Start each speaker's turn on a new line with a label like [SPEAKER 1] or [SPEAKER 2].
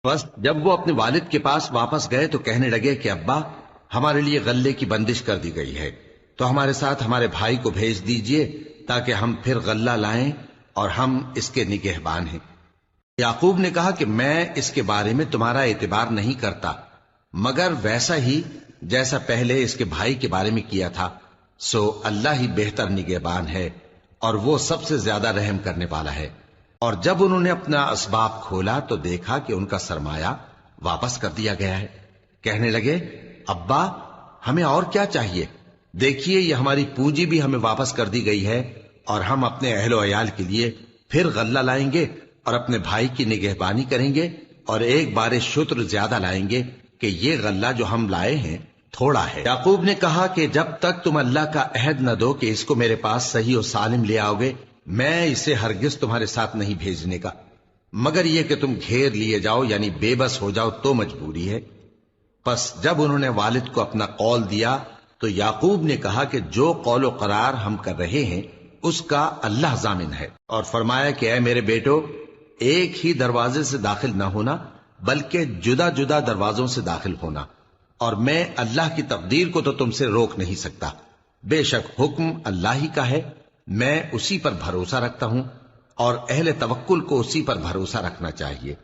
[SPEAKER 1] بس جب وہ اپنے والد کے پاس واپس گئے تو کہنے لگے کہ ابا، ہمارے لیے غلے کی بندش کر دی گئی ہے، تو ہمارے ساتھ ہمارے بھائی کو بھیج دیجئے تاکہ ہم پھر غلہ لائیں اور ہم اس کے نگہبان ہیں۔ یعقوب نے کہا کہ میں اس کے بارے میں تمہارا اعتبار نہیں کرتا، مگر ویسا ہی جیسا پہلے اس کے بھائی کے بارے میں کیا تھا، سو اللہ ہی بہتر نگہبان ہے اور وہ سب سے زیادہ رحم کرنے والا ہے۔ اور جب انہوں نے اپنا اسباب کھولا تو دیکھا کہ ان کا سرمایہ واپس کر دیا گیا ہے۔ کہنے لگے ابا، ہمیں اور کیا چاہیے؟ دیکھیے یہ ہماری پونجی بھی ہمیں واپس کر دی گئی ہے، اور ہم اپنے اہل و عیال کے لیے پھر غلہ لائیں گے اور اپنے بھائی کی نگہبانی کریں گے، اور ایک بار شتر زیادہ لائیں گے کہ یہ غلہ جو ہم لائے ہیں تھوڑا ہے۔ یعقوب نے کہا کہ جب تک تم اللہ کا عہد نہ دو کہ اس کو میرے پاس صحیح و سالم لے آؤ گے، میں اسے ہرگز تمہارے ساتھ نہیں بھیجنے کا، مگر یہ کہ تم گھیر لیے جاؤ یعنی بے بس ہو جاؤ تو مجبوری ہے۔ پس جب انہوں نے والد کو اپنا قول دیا تو یعقوب نے کہا کہ جو قول و قرار ہم کر رہے ہیں اس کا اللہ ضامن ہے، اور فرمایا کہ اے میرے بیٹو، ایک ہی دروازے سے داخل نہ ہونا بلکہ جدا جدا دروازوں سے داخل ہونا، اور میں اللہ کی تقدیر کو تو تم سے روک نہیں سکتا، بے شک حکم اللہ ہی کا ہے، میں اسی پر بھروسہ رکھتا ہوں، اور اہل توکل کو اسی پر بھروسہ رکھنا چاہیے۔